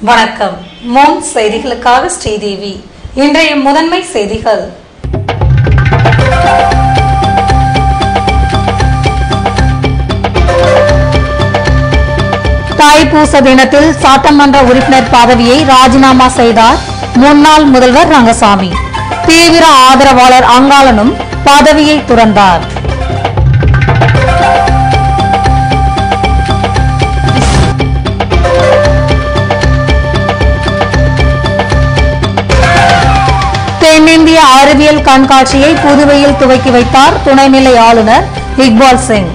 வணக்கம். மோன் செய்திகளுக்காக ஸ்ரீதேவி. இன்றைய முதன்மை செய்திகள். தைப்பூச தினத்தில் சட்டமன்ற உறுப்பினர் பதவியை ராஜினாமா செய்தார் முன்னாள் முதல்வர் ரங்கசாமி. தீவிர ஆதரவாளர் அங்காளனும் பதவியை துறந்தார். தென்னிந்திய அறிவியல் கண்காட்சியை புதுவையில் துவக்கி வைத்தார் துணைநிலை ஆளுநர் இக்பால் சிங்.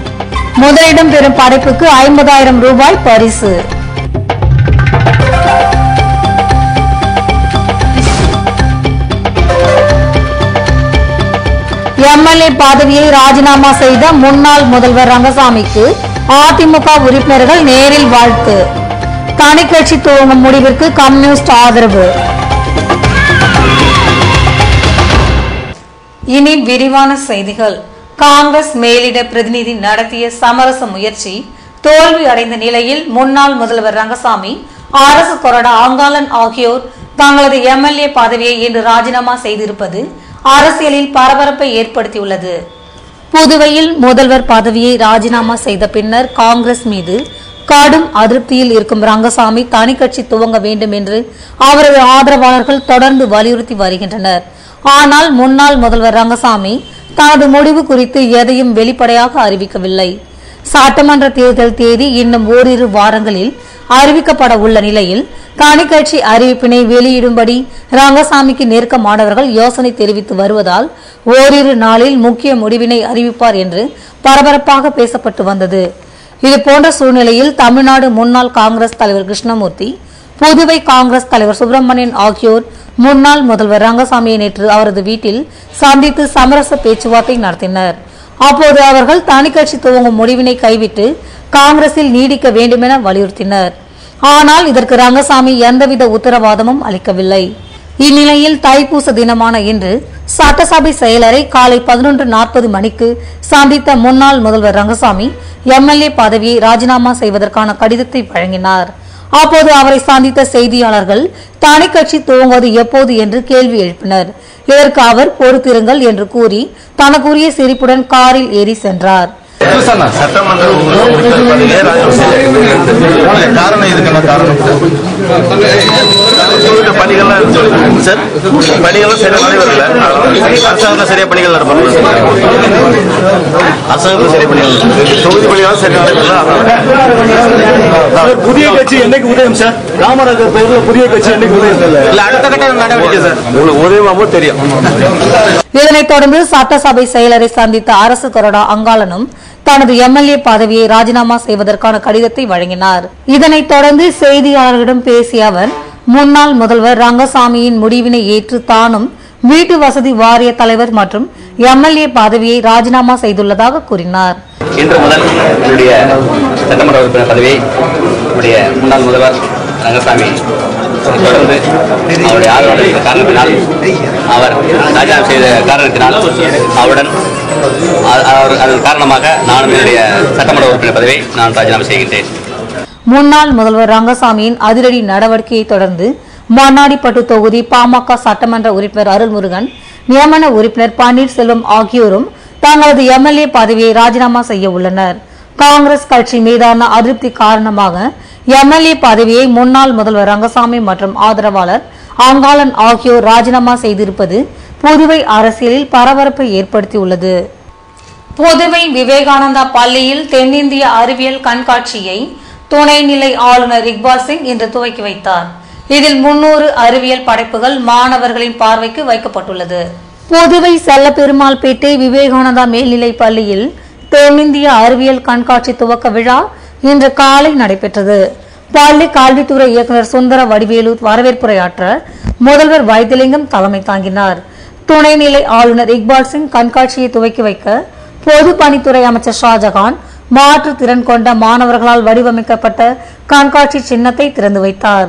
முதலிடம் பெறும் படைப்புக்கு 50,000 ரூபாய் பரிசு. எம்எல்ஏ பதவியை ராஜினாமா செய்த முன்னாள் முதல்வர் ரங்கசாமிக்கு அதிமுக உறுப்பினர்கள் நேரில் வாழ்த்து. தனி கட்சி துவங்கும் முடிவிற்கு கம்யூனிஸ்ட் ஆதரவு. இனி விரிவான செய்திகள். காங்கிரஸ் மேலிட பிரதிநிதி நடத்திய சமரச முயற்சி தோல்வி அடைந்த நிலையில் முன்னாள் முதல்வர் ரங்கசாமி, அரசு கொறடா அங்காளன் ஆகியோர் தங்களது எம்எல்ஏ பதவியை இன்று ராஜினாமா செய்திருப்பது அரசியலில் பரபரப்பை ஏற்படுத்தியுள்ளது. புதுவையில் முதல்வர் பதவியை ராஜினாமா செய்த பின்னர் காங்கிரஸ் மீது கடும் அதிருப்தியில் இருக்கும் ரங்கசாமி தனி கட்சி துவங்க வேண்டும் என்று அவரது ஆதரவாளர்கள் தொடர்ந்து வலியுறுத்தி வருகின்றனர். ஆனால் முன்னாள் முதல்வர் ரங்கசாமி தனது முடிவு குறித்து எதையும் வெளிப்படையாக அறிவிக்கவில்லை. சட்டமன்ற தேர்தல் தேதி இன்னும் ஓரிரு வாரங்களில் அறிவிக்கப்பட உள்ள நிலையில் தனி கட்சி அறிவிப்பினை வெளியிடும்படி ரங்கசாமிக்கு நெருக்கமானவர்கள் யோசனை தெரிவித்து வருவதால் ஓரிரு நாளில் முக்கிய முடிவினை அறிவிப்பார் என்று பரபரப்பாக பேசப்பட்டு வந்தது. இதுபோன்ற சூழ்நிலையில் தமிழ்நாடு முன்னாள் காங்கிரஸ் தலைவர் கிருஷ்ணமூர்த்தி, புதுவை காங்கிரஸ் தலைவர் சுப்பிரமணியன் ஆகியோர் முன்னாள் முதல்வர் ரங்கசாமியை நேற்று அவரது வீட்டில் சந்தித்து சமரச பேச்சுவார்த்தை நடத்தினர். அப்போது அவர்கள் தனி கட்சி துவங்கும் முடிவினை கைவிட்டு காங்கிரஸில் நீடிக்க வேண்டுமென வலியுறுத்தினர். ஆனால் இதற்கு ரங்கசாமி எந்தவித உத்தரவாதமும் அளிக்கவில்லை. இந்நிலையில் தைப்பூச தினமான இன்று சட்டசபை செயலரை காலை 11:40 மணிக்கு சந்தித்த முன்னாள் முதல்வர் ரங்கசாமி எம்எல்ஏ பதவியை ராஜினாமா செய்வதற்கான கடிதத்தை வழங்கினார். அப்போது அவரை சந்தித்த செய்தியாளர்கள் தனி கட்சி துவங்குவது எப்போது என்று கேள்வி எழுப்பினர். இதற்கு அவர் பொறுத்திருங்கள் என்று கூறி தனக்குரிய சிரிப்புடன் காரில் ஏறி சென்றார். சட்டமன்ற பணிகள்லாம் சரியா நடைபெறல. அரசாங்கம் சரியா பணிகள் நடப்பது, அரசாங்கத்தில் சரியா பணிகள், தொகுதி பணிகள் சரியா நடைபெறல. புதிய கட்சி என்னைக்கு உதயம் சார்? காமராஜர் பெயரில் புதிய கட்சி என்னைக்கு உதயம்? இல்ல, அடுத்த கட்ட நடவடிக்கை சார் உங்களுக்கு உதயமாமோ தெரியும். இதனைத் தொடர்ந்து சட்டசபை செயலரை சந்தித்த அரசு கொறடா அங்காளனும் தனது எம்எல்ஏ பதவியை ராஜினாமா செய்வதற்கான கடிதத்தை வழங்கினார். இதனைத் தொடர்ந்து செய்தியாளர்களிடம் பேசிய அவர், முன்னாள் முதல்வர் ரங்கசாமியின் முடிவினை ஏற்று தானும் வீட்டு வசதி வாரிய தலைவர் மற்றும் எம்எல்ஏ பதவியை ராஜினாமா செய்துள்ளதாக கூறினார். இன்று முதல் என்னுடைய சட்டமன்ற உறுப்பினர் பதவியை நம்முடைய முன்னாள் முதல்வர் ரங்கசாமி தொடர்ந்து அவருடைய ஆதரவு காரணத்தினால், அவர் ராஜினாமா செய்த காரணத்தினால் அவருடன் அதன் காரணமாக நானும் என்னுடைய சட்டமன்ற உறுப்பினர் பதவியை நான் ராஜினாமா செய்கின்றேன். முன்னாள் முதல்வர் ரங்கசாமியின் அதிரடி நடவடிக்கையை தொடர்ந்து மண்ணாடிப்பட்டு தொகுதி பாமக சட்டமன்ற உறுப்பினர் அருள்முருகன், நியமன உறுப்பினர் பன்னீர்செல்வம் ஆகியோரும் தங்களது எம்எல்ஏ பதவியை ராஜினாமா செய்ய உள்ளனர். காங்கிரஸ் கட்சி மீதான அதிருப்தி காரணமாக எம்எல்ஏ பதவியை முன்னாள் முதல்வர் ரங்கசாமி மற்றும் ஆதரவாளர் அங்காளன் ஆகியோர் ராஜினாமா செய்திருப்பது புதுவை அரசியலில் பரபரப்பை ஏற்படுத்தியுள்ளது. புதுவை விவேகானந்தா பள்ளியில் தென்னிந்திய அறிவியல் கண்காட்சியை துணைநிலை ஆளுநர் இக்பால் சிங் இன்று துவக்கி வைத்தார். இதில் 300 அறிவியல் படைப்புகள் மாணவர்களின் பார்வைக்கு வைக்கப்பட்டுள்ளது. புதுவை செல்லப்பெருமாள்பேட்டை விவேகானந்தா மேல்நிலை பள்ளியில் தென்னிந்திய அறிவியல் கண்காட்சி துவக்க விழா இன்று காலை நடைபெற்றது. பள்ளி கல்வித்துறை இயக்குநர் சுந்தர வடிவேலு வரவேற்புரையாற்ற முதல்வர் வைத்திலிங்கம் தலைமை தாங்கினார். துணைநிலை ஆளுநர் இக்பால் சிங் கண்காட்சியை துவக்கி வைக்க பொதுப்பணித்துறை அமைச்சர் ஷாஜகான் மாற்றுத்திறன் கொண்ட மாணவர்களால் வடிவமைக்கப்பட்ட கண்காட்சி சின்னத்தை திறந்து வைத்தார்.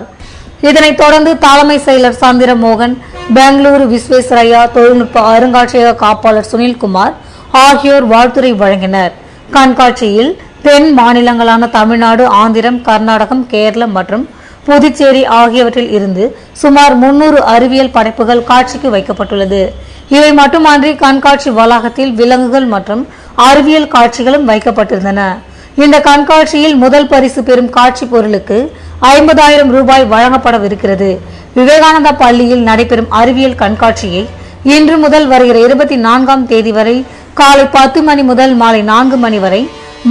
இதனைத் தொடர்ந்து தலைமை செயலர் சந்திரமோகன், பெங்களூரு விஸ்வேஸ்வரய்யா தொழில்நுட்ப அருங்காட்சியக காப்பாளர் சுனில்குமார் ஆகியோர் வாழ்த்துரை வழங்கினர். கண்காட்சியில் தென் மாநிலங்களான தமிழ்நாடு, ஆந்திரம், கர்நாடகம், கேரளம் மற்றும் புதுச்சேரி ஆகியவற்றில் இருந்து சுமார் 300 அறிவியல் படைப்புகள் காட்சிக்கு வைக்கப்பட்டுள்ளது. இவை மட்டுமன்றி கண்காட்சி வளாகத்தில் விலங்குகள் மற்றும் அறிவியல் காட்சிகளும் வைக்கப்பட்டிருந்தன. இந்த கண்காட்சியில் முதல் பரிசு பெறும் காட்சி பொருளுக்கு 50,000 ரூபாய் வழங்கப்படவிருக்கிறது. விவேகானந்தா பள்ளியில் நடைபெறும் அறிவியல் கண்காட்சியை இன்று முதல் வருகிற 24ஆம் தேதி வரை காலை 10 மணி முதல் மாலை 4 மணி வரை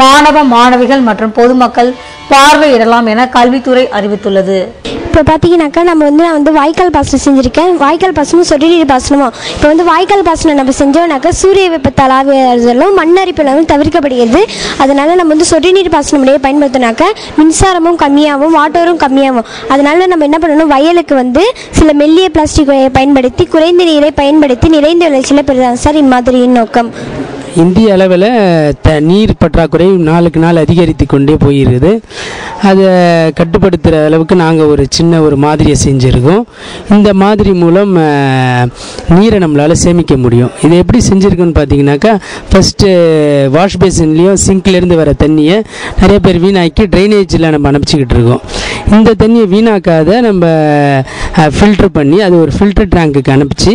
மாணவ மாணவிகள் மற்றும் பொதுமக்கள் பார்வையிடலாம் என கல்வித்துறை அறிவித்துள்ளது. இப்போ பார்த்தீங்கன்னாக்கா நான் வந்து வாய்க்கால் பாசனம் செஞ்சுருக்கேன். வாய்க்கால் பாசனம் சொட்டு நீர் பாசனமோ இப்போ வந்து வாய்க்கால் பாசனம் நம்ம செஞ்சோம்னாக்கா சூரிய வெப்பத்தால் ஆவியாதலும் மண்ணரிப்பெல்லாம் தவிர்க்கப்படுகிறது. அதனால் நம்ம வந்து சொட்டு நீர் பாசன முறையை பயன்படுத்தினாக்கா மின்சாரமும் கம்மியாகும், வாட்டரும் கம்மியாகும். அதனால் நம்ம என்ன பண்ணணும், வயலுக்கு வந்து சில மெல்லிய பிளாஸ்டிக் பயன்படுத்தி குறைந்த நீரை பயன்படுத்தி நிறைந்த விளைச்சலை பெறுதாங்க சார் இம்மாதிரியின் நோக்கம். இந்திய அளவில் நீர் பற்றாக்குறை நாளுக்கு நாள் அதிகரித்து கொண்டே போயிருக்குது. அதை கட்டுப்படுத்துகிற அளவுக்கு நாங்கள் ஒரு சின்ன மாதிரியை செஞ்சுருக்கோம். இந்த மாதிரி மூலம் நீரை நம்மளால் சேமிக்க முடியும். இதை எப்படி செஞ்சுருக்கோன்னு பார்த்தீங்கன்னாக்கா, ஃபஸ்ட்டு வாஷ் பேசின்லேயும் சிங்க்லேருந்து வர தண்ணியை நிறைய பேர் வீணாக்கி ட்ரைனேஜில் நம்ம அனுப்பிச்சிக்கிட்டு இருக்கோம். இந்த தண்ணியை வீணாக்காத நம்ம ஃபில்ட்ரு பண்ணி அது ஒரு ஃபில்டர் டேங்க்குக்கு அனுப்பிச்சு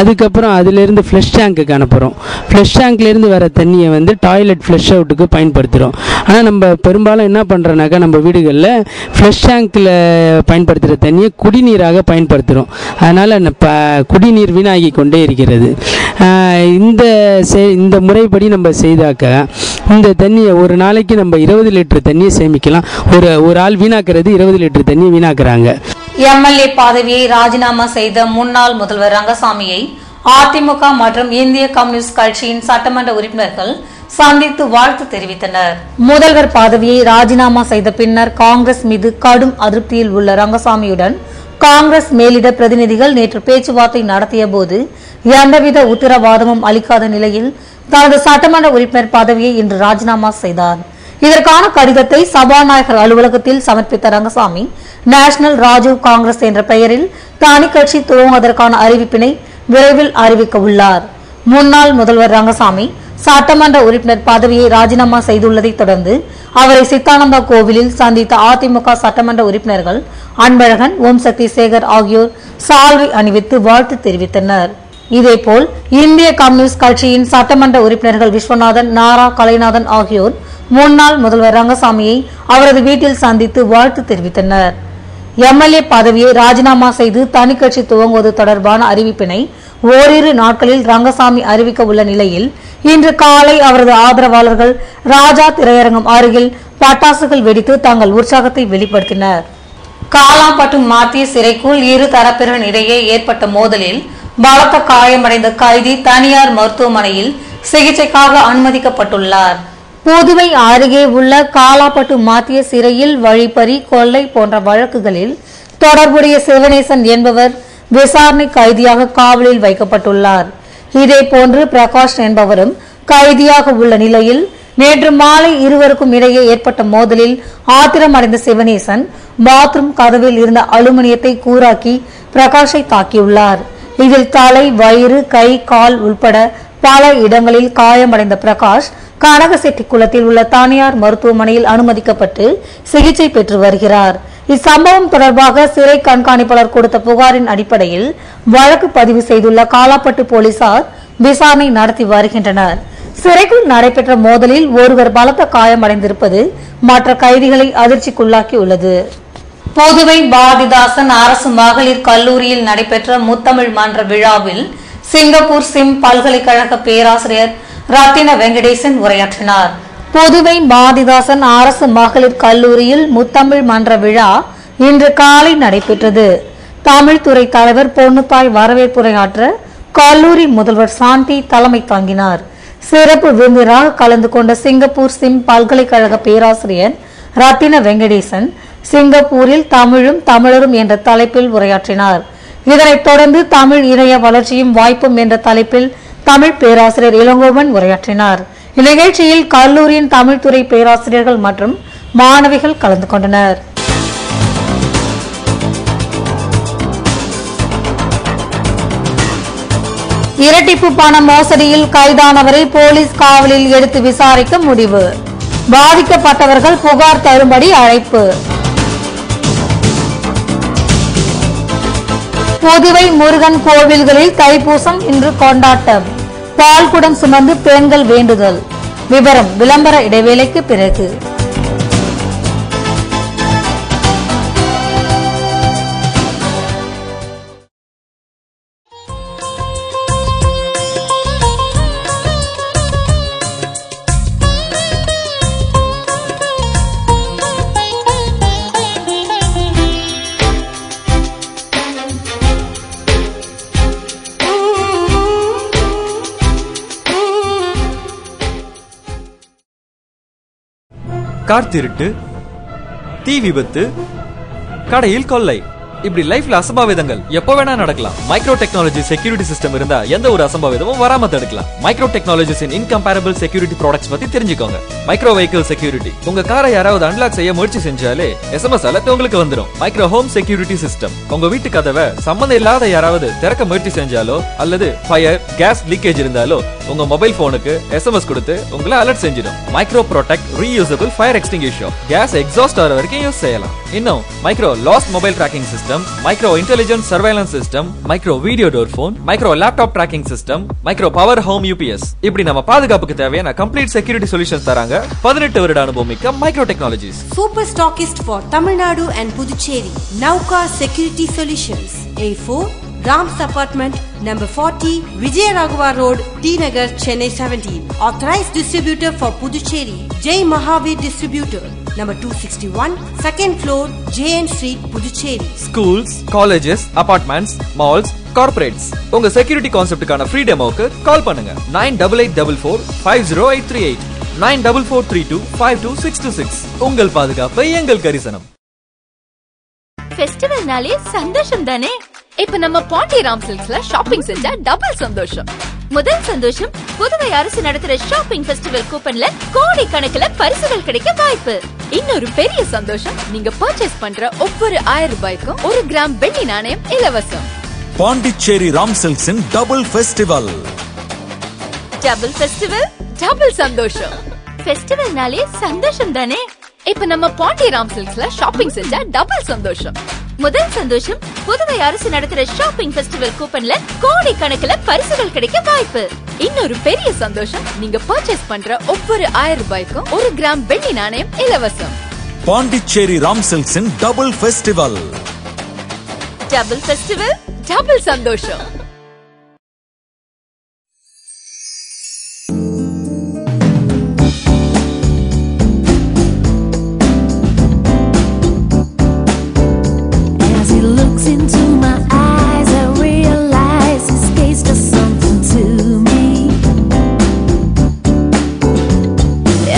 அதுக்கப்புறம் அதிலேருந்து ஃப்ளஷ் டேங்க்குக்கு அனுப்புகிறோம். ஃப்ளஷ் டேங்க்லேருந்து வர தண்ணியை வந்து டாய்லெட் ஃப்ளஷ் அவுட்டுக்கு பயன்படுத்துகிறோம். ஆனால் நம்ம பெரும்பாலும் என்ன பண்ணுறோன்னாக்கா, நம்ம வீடுகளில் ஃப்ளஷ் டேங்க்கில் பயன்படுத்துகிற தண்ணியை குடிநீராக பயன்படுத்துகிறோம். அதனால் குடிநீர் வீணாகி கொண்டே இருக்கிறது. இந்த முறைப்படி நம்ம செய்தாக்க இந்த தண்ணியை ஒரு நாளைக்கு நம்ம 20 லிட்டர் தண்ணியை சேமிக்கலாம். ஒரு ஆள் வீணாக்குறது 20 லிட்டர் தண்ணியை வீணாக்குறாங்க. எம்எல்ஏ பதவியை ராஜினாமா செய்த முன்னாள் முதல்வர் ரங்கசாமியை அதிமுக மற்றும் இந்திய கம்யூனிஸ்ட் கட்சியின் சட்டமன்ற உறுப்பினர்கள் சந்தித்து வாழ்த்து தெரிவித்தனர். முதல்வர் பதவியை ராஜினாமா செய்த பின்னர் காங்கிரஸ் மீது கடும் அதிருப்தியில் உள்ள ரங்கசாமியுடன் காங்கிரஸ் மேலிட பிரதிநிதிகள் நேற்று பேச்சுவார்த்தை நடத்திய போது எந்தவித உத்தரவாதமும் அளிக்காத நிலையில் தனது சட்டமன்ற உறுப்பினர் பதவியை இன்று ராஜினாமா செய்தார். இதற்கான கடிதத்தை சபாநாயகர் அலுவலகத்தில் சமர்ப்பித்த ரங்கசாமி நேஷனல் ராஜீவ் காங்கிரஸ் என்ற பெயரில் தனி கட்சி துவங்குவதற்கான அறிவிப்பினை விரைவில் அறிவிக்க உள்ளார். முன்னாள் முதல்வர் ரங்கசாமி சட்டமன்ற உறுப்பினர் பதவியை ராஜினாமா செய்துள்ளதை தொடர்ந்து அவரை சித்தானந்தா கோவிலில் சந்தித்த அதிமுக சட்டமன்ற உறுப்பினர்கள் அன்பழகன், ஓம் சக்தி சேகர் ஆகியோர் சால்வை அணிவித்து வாழ்த்து தெரிவித்தனர். இதேபோல் இந்திய கம்யூனிஸ்ட் கட்சியின் சட்டமன்ற உறுப்பினர்கள் விஸ்வநாதன், நாரா, கலைநாதன் ஆகியோர் முன்னாள் முதல்வர் ரங்கசாமியை அவரது வீட்டில் சந்தித்து வாழ்த்து தெரிவித்தனர். எம்எல்ஏ பதவியை ராஜினாமா செய்து தனி கட்சி துவங்குவது தொடர்பான அறிவிப்பினை ஓரிரு நாட்களில் ரங்கசாமி அறிவிக்க உள்ள நிலையில் இன்று காலை அவரது ஆதரவாளர்கள் ராஜா திரையரங்கம் அருகில் பட்டாசுகள் வெடித்து தங்கள் உற்சாகத்தை வெளிப்படுத்தினர். காலாப்பட்டு மாத்திய சிறைக்குள் இரு தரப்பினரின் இடையே ஏற்பட்ட மோதலில் பலத்த காயமடைந்த கைதி தனியார் மருத்துவமனையில் சிகிச்சைக்காக அனுமதிக்கப்பட்டுள்ளார். புதுவை அருகே உள்ள காலாப்பட்டு மாத்திய சிறையில் வழிப்பறி, கொள்ளை போன்ற வழக்குகளில் தொடர்புடைய சிவனேசன் என்பவர் விசாரணை கைதியாக காவலில் வைக்கப்பட்டுள்ளார். இதேபோன்று பிரகாஷ் என்பவரும் கைதியாக உள்ள நிலையில் நேற்று மாலை இருவருக்கும் இடையே ஏற்பட்ட மோதலில் ஆத்திரமடைந்த சிவனேசன் பாத்ரூம் கதவில் இருந்த அலுமினியத்தை கூராக்கி பிரகாஷை தாக்கியுள்ளார். இதில் தலை, வயிறு, கை, கால் உள்பட பல இடங்களில் காயமடைந்த பிரகாஷ் கனகசெட்டி குளத்தில் உள்ள தனியார் மருத்துவமனையில் அனுமதிக்கப்பட்டு சிகிச்சை பெற்று வருகிறார். இச்சம்பவம் தொடர்பாக சிறை கண்காணிப்பாளர் கொடுத்த புகாரின் அடிப்படையில் வழக்கு பதிவு செய்துள்ள காலாப்பட்டு போலீசார் விசாரணை நடத்தி வருகின்றனர். சிறைக்குள் நடைபெற்ற மோதலில் ஒருவர் பலத்த காயமடைந்திருப்பது மற்ற கைதிகளை அதிர்ச்சிக்குள்ளாக்கியுள்ளது. புதுவை பாரதிதாசன் அரசு மகளிர் கல்லூரியில் நடைபெற்ற முத்தமிழ் மன்ற விழாவில் சிங்கப்பூர் சிம் பல்கலைக்கழக பேராசிரியர் ரத்தின வெங்கடேசன் உரையாற்றினார். புதுவை பாரதிதாசன் அரசு மகளிர் கல்லூரியில் முத்தமிழ் மன்ற விழா இன்று காலை நடைபெற்றது. தமிழ் துறை தலைவர் பொன்னுத்தாய் வரவேற்புரையாற்ற கல்லூரி முதல்வர் சாந்தி தலைமை தாங்கினார். சிறப்பு விருந்தினராக கலந்து கொண்ட சிங்கப்பூர் சிம் பல்கலைக்கழக பேராசிரியர் ரத்தின வெங்கடேசன் சிங்கப்பூரில் தமிழும் தமிழரும் என்ற தலைப்பில் உரையாற்றினார். இதனைத் தொடர்ந்து தமிழ் இணைய வளர்ச்சியும் வாய்ப்பும் என்ற தலைப்பில் தமிழ் பேராசிரியர் இளங்கோவன் உரையாற்றினார். இந்நிகழ்ச்சியில் கல்லூரியின் தமிழ் துறை பேராசிரியர்கள் மற்றும் மாணவிகள் கலந்து கொண்டனர். இரட்டிப்பு பண மோசடியில் கைதானவரை போலீஸ் காவலில் எடுத்து விசாரிக்க முடிவு. பாதிக்கப்பட்டவர்கள் புகார் தரும்படி அழைப்பு. புதுவை முருகன் கோவில்களில் தைப்பூசம் இன்று கொண்டாட்டம். பால்குடம் சுமந்து பெண்கள் வேண்டுதல். விவரம் விளம்பர இடைவேளைக்கு பிறகு. கார் திருட்டு, தீ விபத்து, கடையில் கொள்ளை, இப்படி லைஃப்ல அசம்பாவிதங்கள் எப்ப வேணா நடக்கலாம். மைக்ரோ டெக்னாலஜி செக்யூரிட்டி சிஸ்டம் இருந்தா எந்த ஒரு அசம்பாவிதமும் வராம தடுக்கலாம். மைக்ரோ டெக்னாலஜிஸின் இன்கம்பேரபிள் செக்யூரிட்டி ப்ராடக்ட்ஸ் பத்தி தெரிஞ்சுக்கோங்க. மைக்ரோ வெஹிக்கிள் செக்யூரிட்டி, உங்க காரை யாராவது அன்லாக் செய்ய முயற்சி செஞ்சாலே SMS அலர்ட் உங்களுக்கு வந்துடும். மைக்ரோ ஹோம் செக்யூரிட்டி சிஸ்டம், உங்க வீட்டு கதவை சம்பந்தம் இல்லாத யாராவது திறக்க முயற்சி செஞ்சாலோ அல்லது ஃபயர் கேஸ் லீக்கேஜ் இருந்தாலோ உங்க மொபைல் போனுக்கு SMS கொடுத்து உங்களை அலர்ட் செஞ்சிடும். Micro protect reusable fire extinguisher, gas exhaust ஆகிற வரைக்கும் யூஸ் செய்யலாம். இன்னும் micro last mobile tracking system, micro intelligent surveillance system, micro video door phone, micro laptop tracking system, micro power home UPS, இப்படி நம்ம பாதுகாப்புக்கு தேவையான கம்ப்ளீட் செக்யூரிட்டி சொல்யூஷன்ஸ் தராங்க 18 வருட அனுபவம் மிக்க micro technologies. Super stockist for Tamil Nadu and Puducherry, Nauka security solutions, A4 Ram's Apartment, number 40, Vijayaraghavar Road, T Nagar, Chennai 17. Authorized distributor for Puducherry, Jai Mahavir Distributor, number 261, second floor, JN Street, Puducherry. Schools, colleges, apartments, malls, corporates, உங்க security கான்செப்டுக்கான free டெமோக்கு கால் பண்ணுங்க. 9844508338, 9443252626. உங்கள் பாதுகாப்பு எங்கள் கரிசனம். ஃபெஸ்டிவல்னாலே சந்தோஷம் தானே. இப்ப நம்ம பாண்டி ராம் சில்க்ஸ்ல ஷாப்பிங் செஞ்சா டபுள் சந்தோஷம். முதல் சந்தோஷம், புதுவை அரசு நடத்துற ஷாப்பிங் ஃபெஸ்டிவல் கூப்பன்ல கோடி கணக்குல பரிசுகள் கிடைக்க வாய்ப்பு. இன்னொரு பெரிய சந்தோஷம், நீங்க பர்ச்சேஸ் பண்ற ஒவ்வொரு 1000 ரூபாய்க்கும் 1 கிராம் வெள்ளி நாணயம் இலவசம். பாண்டிச்சேரி ராம் சில்க்ஸின் double festival. Double festival, double சந்தோஷம். ஃபெஸ்டிவல்னாலே சந்தோஷம் தானே. இப்ப நம்ம பாண்டி ராம் சில்க்ஸ்ல ஷாப்பிங் செஞ்சா டபுள் சந்தோஷம். முதல் சந்தோஷம், புதுவை அரசு நடத்துற ஷாப்பிங் ஃபெஸ்டிவல் கூப்பன்ல கோடி கணக்குல பரிசுகள் கிடைக்க வாய்ப்பு. இன்னொரு பெரிய சந்தோஷம், நீங்க பர்ச்சேஸ் பண்ற ஒவ்வொரு 1000 ரூபாய்க்கும் 1 கிராம் வெள்ளி நாணயம் இலவசம். பாண்டிச்சேரி ராம் சில்க்ஸின் double festival. Double festival, double சந்தோஷம். Into my eyes, I realize his gaze does something to me.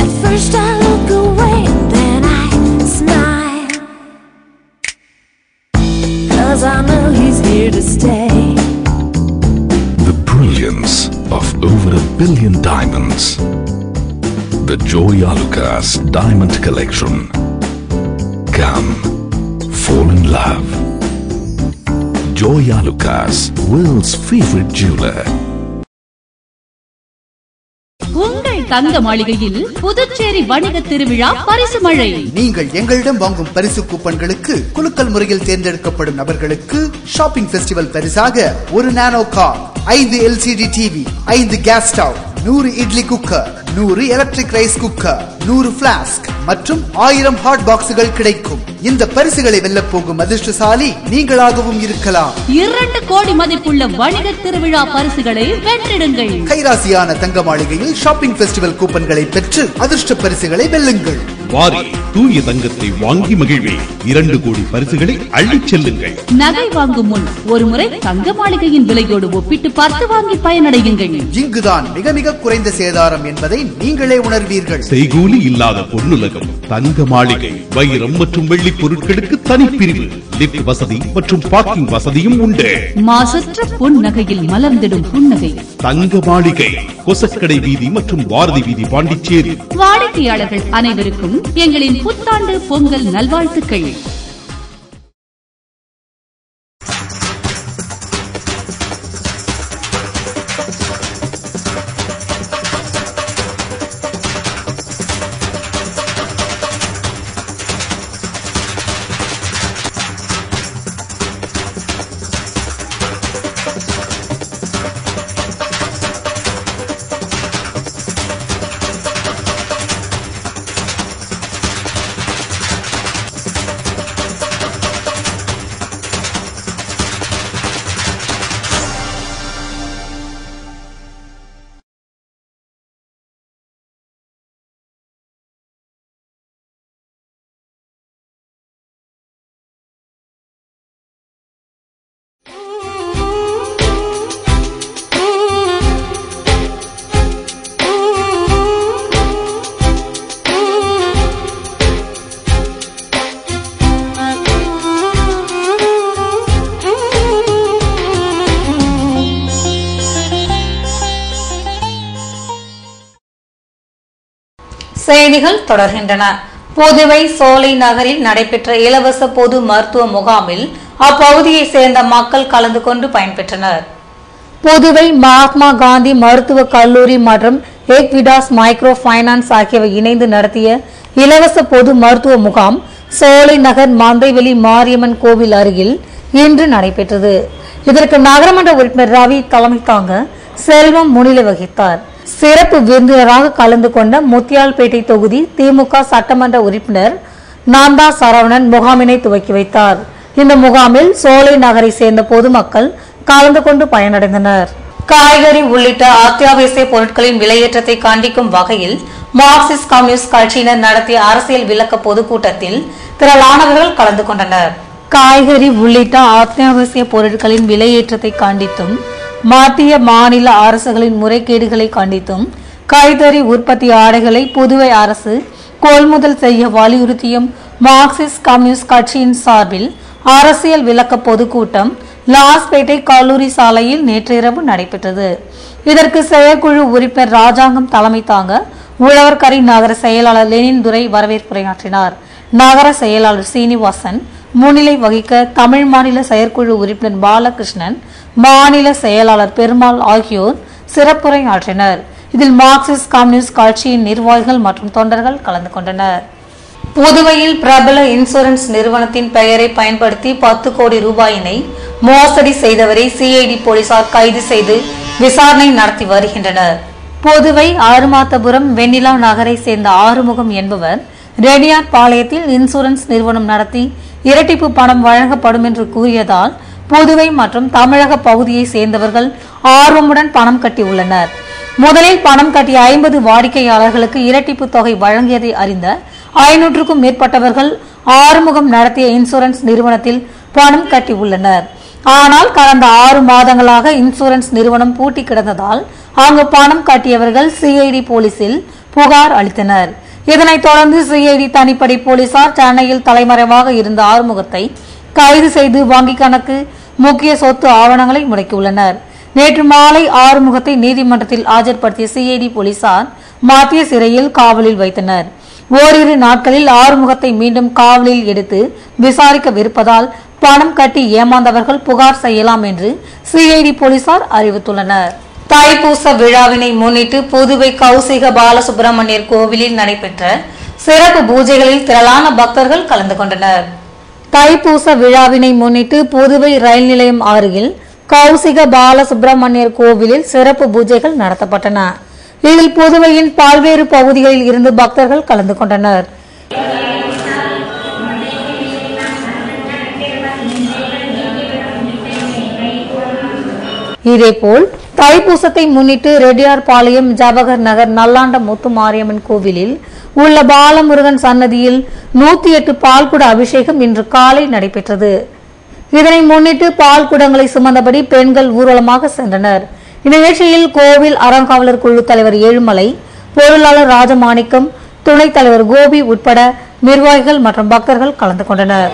At first I look away, then I smile, 'cause I know he's here to stay. The brilliance of over 1 billion diamonds. The Joya Lucas Diamond Collection. Come, fall in love. Joya Lucas, world's favorite jeweler. உங்கள் தங்க மாளிகையில் புதுச்சேரி வணிக திருவிழா பரிசு மழை. நீங்கள் எங்களிடம் வாங்கும் பரிசு கூப்பன்களுக்கு குலுக்கல் முறையில் தேர்ந்தெடுக்கப்படும் நபர்களுக்கு ஷாப்பிங் ஃபெஸ்டிவல் பரிசாக 1 நானோ car, 5 LCD TV, 5 gas stove, 100 idli cooker, 100 electric rice cooker, 100 flask மற்றும் 1000 ஹாட் பாக்ஸ்கள் கிடைக்கும். இந்த பரிசுகளை வெல்ல போகும் அதிர்ஷ்டசாலி நீங்களாகவும் இருக்கலாம். 2 கோடி மதிப்புள்ள வணிக திருவிழா பரிசுகளை வென்றிடுங்கள். கைராசியான தங்க மாளிகையில் ஷாப்பிங் ஃபெஸ்டிவல் கூப்பன்களை பெற்று அதிர்ஷ்ட பரிசுகளை வெல்லுங்கள். வாரி தூய தங்கத்தை வாங்கி மகிழ்வே. 2 கோடி பரிசுகளை அள்ளிச் செல்லுங்கள். நகை வாங்கும் முன் ஒரு முறை தங்க மாளிகையின் விலையோடு ஒப்பிட்டு பார்த்து வாங்கி பயனடையுங்கள். இங்குதான் மிக மிக குறைந்த சேதாரம் என்பதை நீங்களே உணர்வீர்கள். செய்கூலி இல்லாத பொன்னுலகம் தங்க மாளிகை. வைரம் மற்றும் வெள்ளி பொருட்களுக்கு தனிப்பிரிவு, லிப்ட் வசதி மற்றும் பார்க்கிங் வசதியும் உண்டு. மாசற்ற பொன் நகையில் மலர்ந்திடும் புன்னகை தங்க மாளிகை, கொசக்கடை வீதி மற்றும் பாரதி வீதி, பாண்டிச்சேரி. வாடிக்கையாளர்கள் அனைவருக்கும் எங்களின் புத்தாண்டு பொங்கல் நல்வாழ்த்துக்கள். செய்திகள் தொடர்கின்றன. புதுவை சோலை நகரில் நடைபெற்ற இலவச பொது மருத்துவ முகாமில் அப்பகுதியை சேர்ந்த மக்கள் கலந்து கொண்டு பயன்பெற்றனர். புதுவை மகாத்மா காந்தி மருத்துவக் கல்லூரி மற்றும் எக்விடாஸ் மைக்ரோ பைனான்ஸ் ஆகியவை இணைந்து நடத்திய இலவச பொது மருத்துவ முகாம் சோலை நகர் மந்தைவெளி மாரியம்மன் கோவில் அருகில் இன்று நடைபெற்றது. இதற்கு நகரமன்ற உறுப்பினர் ரவி தலைமை தாங்க செல்வம் முன்னிலை வகித்தார். சிறப்பு விருந்தினராக கலந்து கொண்ட முத்தியால்பேட்டை தொகுதி திமுக சட்டமன்ற உறுப்பினர் நந்தா சரவணன் முகாமினை துவக்கி வைத்தார். இந்த முகாமில் சோலை நகரை சேர்ந்த பொதுமக்கள் கலந்து கொண்டு பயனடைந்தனர். காய்கறி உள்ளிட்ட அத்தியாவசிய பொருட்களின் விலையேற்றத்தை கண்டிக்கும் வகையில் மார்க்சிஸ்ட் கம்யூனிஸ்ட் கட்சியினர் நடத்திய அரசியல் விளக்க பொதுக்கூட்டத்தில் திரளானவர்கள் கலந்து கொண்டனர். காய்கறி உள்ளிட்ட அத்தியாவசிய பொருட்களின் விலையேற்றத்தை கண்டித்தும் மத்திய மாநில அரசுகளின் முறைகேடுகளை கண்டித்தும் கைத்தறி உற்பத்தி ஆடைகளை புதுவை அரசு கொள்முதல் செய்ய வலியுறுத்தியும் மார்க்சிஸ்ட் கம்யூனிஸ்ட் கட்சியின் சார்பில் அரசியல் விளக்க பொதுக்கூட்டம் லாஸ்பேட்டை கல்லூரி சாலையில் நேற்றிரவு நடைபெற்றது. இதற்கு செயற்குழு உறுப்பினர் ராஜாங்கம் தலைமை தாங்க உழவர்கரை நகர செயலாளர் லெனின் துரை வரவேற்புரையாற்றினார். நகர செயலாளர் சீனிவாசன் முன்னிலை வகிக்க தமிழ் மாநில செயற்குழு உறுப்பினர் பாலகிருஷ்ணன், மாநில செயலாளர் பெருமாள் ஆகியோர் சிறப்புரை ஆற்றினர். இதில் மார்க்சிஸ்ட் கம்யூனிஸ்ட் கட்சியின் நிர்வாகிகள் மற்றும் தொண்டர்கள் கலந்து கொண்டனர். புதுவையில் பிரபல இன்சூரன்ஸ் நிறுவனத்தின் பெயரை பயன்படுத்தி 10 கோடி ரூபாயினை மோசடி செய்தவரை சிஐடி போலீசார் கைது செய்து விசாரணை நடத்தி வருகின்றனர். புதுவை ஆறுமாத்தபுரம் வெண்ணிலா நகரை சேர்ந்த ஆறுமுகம் என்பவர் ரெடியார் பாளையத்தில் இன்சூரன்ஸ் நிறுவனம் நடத்தி இரட்டிப்பு பணம் வழங்கப்படும் என்று கூறியதால் புதுவை மற்றும் தமிழக பகுதியை சேர்ந்தவர்கள் ஆர்வமுடன் பணம் கட்டியுள்ளனர். முதலில் பணம் கட்டிய 50 வாடிக்கையாளர்களுக்கு இரட்டிப்பு தொகை வழங்கியதை அறிந்த 500க்கும் மேற்பட்டவர்கள் ஆறுமுகம் நடத்திய இன்சூரன்ஸ் நிறுவனத்தில் பணம் கட்டியுள்ளனர். ஆனால் கடந்த 6 மாதங்களாக இன்சூரன்ஸ் நிறுவனம் பூட்டி கிடந்ததால் அங்கு பணம் கட்டியவர்கள் சிஐடி போலீசில் புகார் அளித்தனர். இதனைத் தொடர்ந்து சிஐடி தனிப்படை போலீசார் சென்னையில் தலைமறைவாக இருந்த ஆறுமுகத்தை கைது செய்து வங்கிக் கணக்கு, முக்கிய சொத்து ஆவணங்களை முடக்கியுள்ளனர். நேற்று மாலை ஆறுமுகத்தை நீதிமன்றத்தில் ஆஜர்படுத்திய சிஐடி போலீசார் மத்திய சிறையில் காவலில் வைத்தனர். ஓரிரு நாட்களில் ஆறுமுகத்தை மீண்டும் காவலில் எடுத்து விசாரிக்கவிருப்பதால் பணம் கட்டி ஏமாந்தவர்கள் புகார் செய்யலாம் என்று சிஐடி போலீசார் அறிவித்துள்ளனர். தைப்பூச விழாவினை முன்னிட்டு புதுவை கௌசிக பாலசுப்பிரமணியர் கோவிலில் நடைபெற்ற சிறப்பு பூஜைகளில் திரளான பக்தர்கள் கலந்து கொண்டனர். தைப்பூச விழாவினை முன்னிட்டு புதுவை ரயில் நிலையம் அருகில் கௌசிக பாலசுப்பிரமணியர் கோவிலில் சிறப்பு பூஜைகள் நடத்தப்பட்டன. இதில் புதுவையின் பல்வேறு பகுதிகளில் இருந்து பக்தர்கள் கலந்து கொண்டனர். இதேபோல் தைப்பூசத்தை முன்னிட்டு ரெட்டியார்பாளையம், ஜவஹர் நகர், நல்லாண்ட முத்து மாரியம்மன் கோவிலில் உள்ள பாலமுருகன் சன்னதியில் 108 பால்குட அபிஷேகம் இன்று காலை நடைபெற்றது. இதனை முன்னிட்டு பால்குடங்களை சுமந்தபடி பெண்கள் ஊர்வலமாக சென்றனர். இந்நிகழ்ச்சியில் கோவில் அறங்காவலர் குழு தலைவர் ஏழுமலை, பொருளாளர் ராஜமாணிக்கம், துணைத் தலைவர் கோபி உட்பட நிர்வாகிகள் மற்றும் பக்தர்கள் கலந்து கொண்டனர்.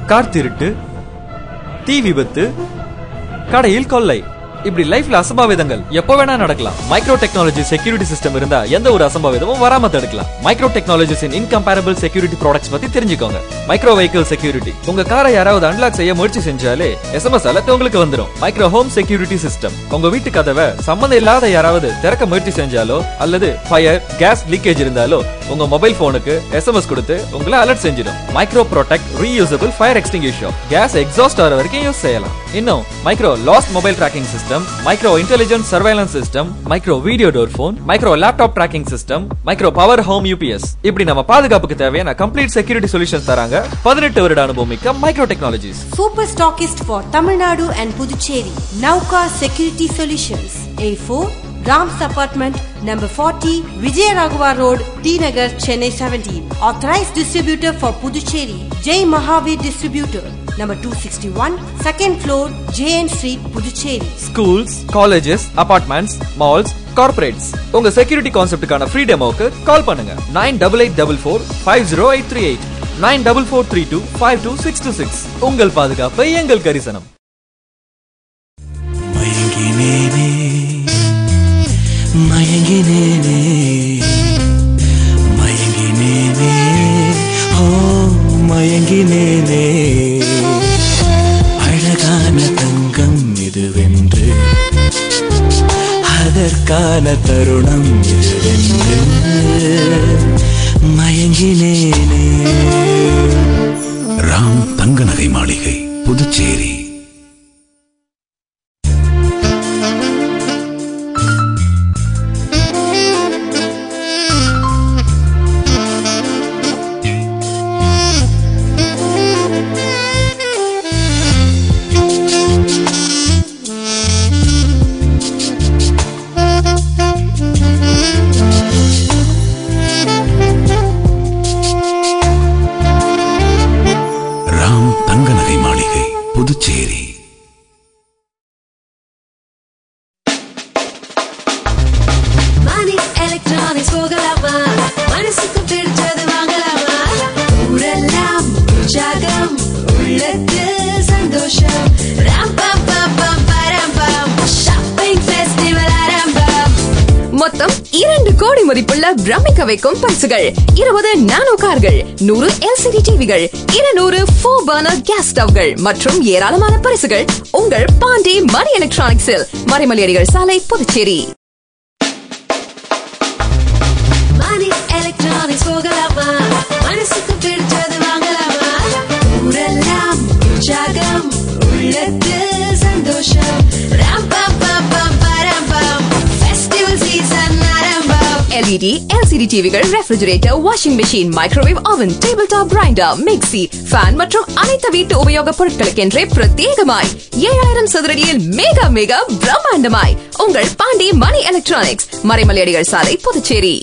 கார் திருட்டு, தீ விபத்து, கடையில் கொள்ளை, இப்படி லைஃப்ல அசம்பாவிதங்கள் எப்போ வேணா நடக்கலாம். மைக்ரோ டெக்னாலஜி செக்யூரிட்டி சிஸ்டம் இருந்தா எந்த ஒரு அசம்பாவிதமும் வராம தடுக்கலாம். மைக்ரோ டெக்னாலஜிஸின் இன்கம்பேரபிள் செக்யூரிட்டி ப்ராடக்ட்ஸ் பத்தி தெரிஞ்சுக்கோங்க. மைக்ரோ வெஹிக்கிள் செக்யூரிட்டி, உங்க காரை யாராவது அன்லாக் செய்ய முயற்சி செஞ்சாலே SMS அலர்ட் உங்களுக்கு வந்துடும். மைக்ரோ ஹோம் செக்யூரிட்டி சிஸ்டம், உங்க வீட்டு கதவை சம்பந்தம் இல்லாத யாராவது திறக்க முயற்சி செஞ்சாலோ அல்லது ஃபயர் கேஸ் லீக்கேஜ் இருந்தாலோ உங்க மொபைல் போனுக்கு SMS கொடுத்து உங்களை அலர்ட் செஞ்சிடும். Micro protect reusable fire extinguisher, gas exhaust ஆகிற வரைக்கும் யூஸ் செய்யலாம். இன்னும் micro last mobile tracking system, micro intelligent surveillance system, micro video door phone, micro laptop tracking system, micro power home UPS, இப்படி நம்ம பாதுகாப்புக்கு தேவையான கம்ப்ளீட் செக்யூரிட்டி சொல்யூஷன்ஸ் தராங்க 18 வருட அனுபவம் மிக்க micro technologies. Super stockist for Tamil Nadu and Puducherry, Nauka security solutions, A4 Ram's Apartment, number 40, Vijayaraghavar Road, T Nagar, Chennai 17. Authorized distributor for Puducherry, Jai Mahavir Distributor, number 261, second floor, JN Street, Puducherry. Schools, colleges, apartments, malls, corporates, உங்க security கான்செப்டுக்கான free டெமோக்கு கால் பண்ணுங்க. 9884450838, 9443252626. உங்கள் பாதுகாப்பு எங்கள் கரிசனம். மயங்கினேனே மயங்கினேனே ஓ மயங்கினேனே, அழகான தங்கம் இதுவென்று, அதற்கான தருணம் இதுவென்று மயங்கினேனே. ராம் தங்க நகை மாளிகை, புதுச்சேரி. புதுச்சேரி. மணி எலக்ட்ரானிக்ஸ் போகலாமா, மனசுக்கு பிடிச்சது வாங்கலாமா, ஊரெல்லாம் உற்சாகம், உள்ளத்தில் சந்தோஷம், ராம் பம் பம் பம் பரம் பம், ஷாப்பிங் ஃபெஸ்டிவல் ஆரம்பம். மொத்தம் 2 கோடி மதிப்புள்ள பிரமிக்க வைக்கும் பரிசுகள், 20 நானோ கார்கள், 100 LCD டிவிகள், 200 4 பர்னர் கேஸ் ஸ்டவ்கள் மற்றும் ஏராளமான பரிசுகள் உங்கள் பாண்டி மணி எலக்ட்ரானிக்ஸில், மறைமலையடிகள் சாலை, புதுச்சேரி. மணி எலக்ட்ரானிக்ஸ் போகலாமா, மனசுக்கு பிடிச்சது வாங்கலாமா, ஊரெல்லாம் உற்சாகம், உள்ளத்தில் சந்தோஷம், ராம் பம் பம் பம் பரம் பம், ஃபெஸ்டிவல் சீசன் ஆரம்பம். LED, LCD டிவிகள், refrigerator, washing machine, microwave oven, table top grinder, mixie, fan மற்றும் அனைத்து வீட்டு உபயோக பொருட்களுக்கென்றே பிரத்யேகமாய் 7000 சதுரடியில் மேகா மேகா பிரம்மாண்டமாய் உங்கள் பாண்டி மணி எலக்ட்ரானிக்ஸ், மறைமலையடிகள் சாலை, புதுச்சேரி.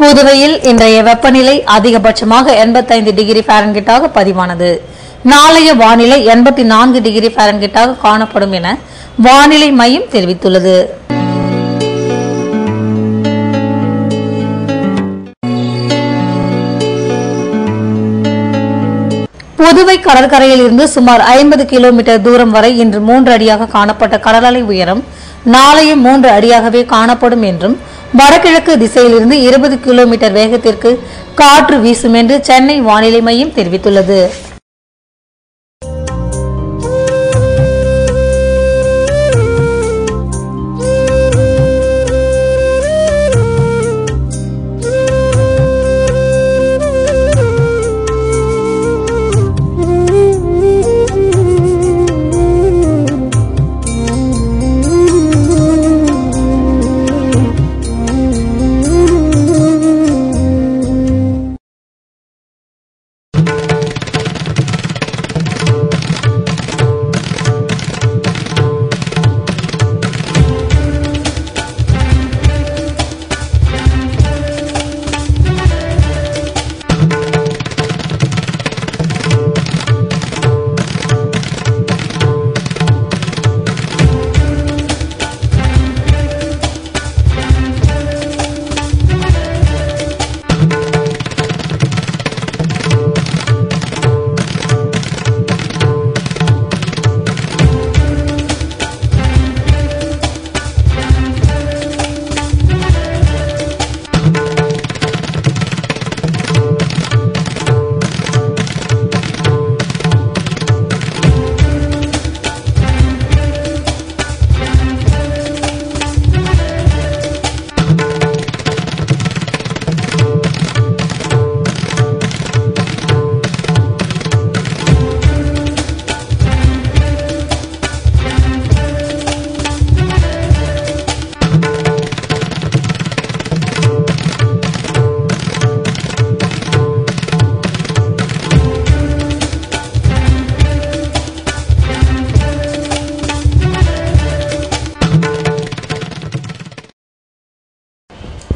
புதுவையில் இன்றைய வெப்பநிலை அதிகபட்சமாக 85 டிகிரி ஃபாரன்ஹீட்டாக பதிவானது. நாளைய வானிலை 84 டிகிரி ஃபாரன்ஹீட்டாக காணப்படும் என வானிலை மையம் தெரிவித்துள்ளது. புதுவை கடற்கரையில் இருந்து சுமார் 50 கிலோமீட்டர் தூரம் வரை இன்று 3 அடியாக காணப்பட்ட கடல் அலை உயரம் நாளைய 3 அடியாகவே காணப்படும் என்றும் வடகிழக்கு திசையிலிருந்து 20 கிலோமீட்டர் வேகத்திற்கு காற்று வீசும் என்று சென்னை வானிலை மையம் தெரிவித்துள்ளது.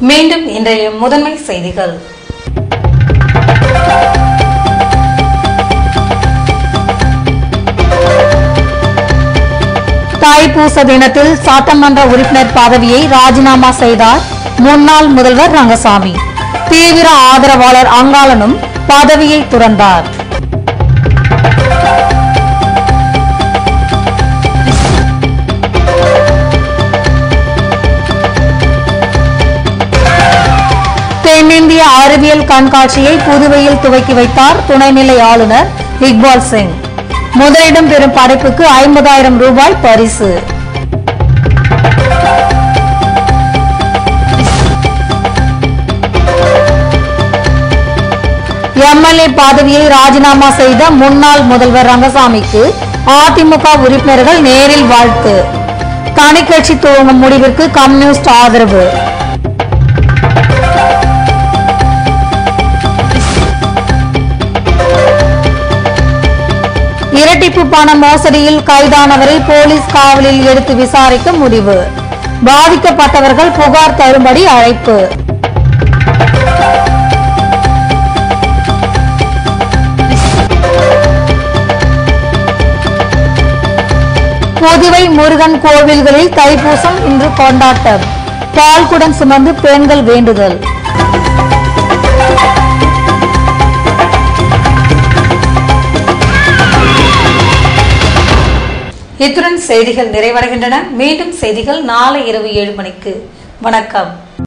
மீண்டும் இன்றைய முதன்மை செய்திகள். தைப்பூச தினத்தில் சட்டமன்ற உறுப்பினர் பதவியை ராஜினாமா செய்தார் முன்னாள் முதல்வர் ரங்கசாமி. தீவிர ஆதரவாளர் அங்காளனும் பதவியை துறந்தார். தென்னிந்திய அறிவியல் கண்காட்சியை புதுவையில் துவக்கி வைத்தார் துணைநிலை ஆளுநர் இக்பால் சிங். முதலிடம் பெறும் படைப்புக்கு 50,000 ரூபாய் பரிசு. எம்எல்ஏ பதவியை ராஜினாமா செய்த முன்னாள் முதல்வர் ரங்கசாமிக்கு அதிமுக உறுப்பினர்கள் நேரில் வாழ்த்து. தனிக்கட்சி துவங்கும் முடிவிற்கு கம்யூனிஸ்ட் ஆதரவு. இரட்டிப்பு பண மோசடியில் கைதானவரை போலீஸ் காவலில் எடுத்து விசாரிக்க முடிவு. பாதிக்கப்பட்டவர்கள் புகார் தரும்படி அழைப்பு. புதுவை முருகன் கோவில்களில் தைப்பூசம் இன்று கொண்டாட்டம். பால்குடம் சுமந்து பெண்கள் வேண்டுதல். இத்துடன் செய்திகள் நிறைவடைகின்றன. மீண்டும் செய்திகள் நாளை இரவு 7 மணிக்கு. வணக்கம்.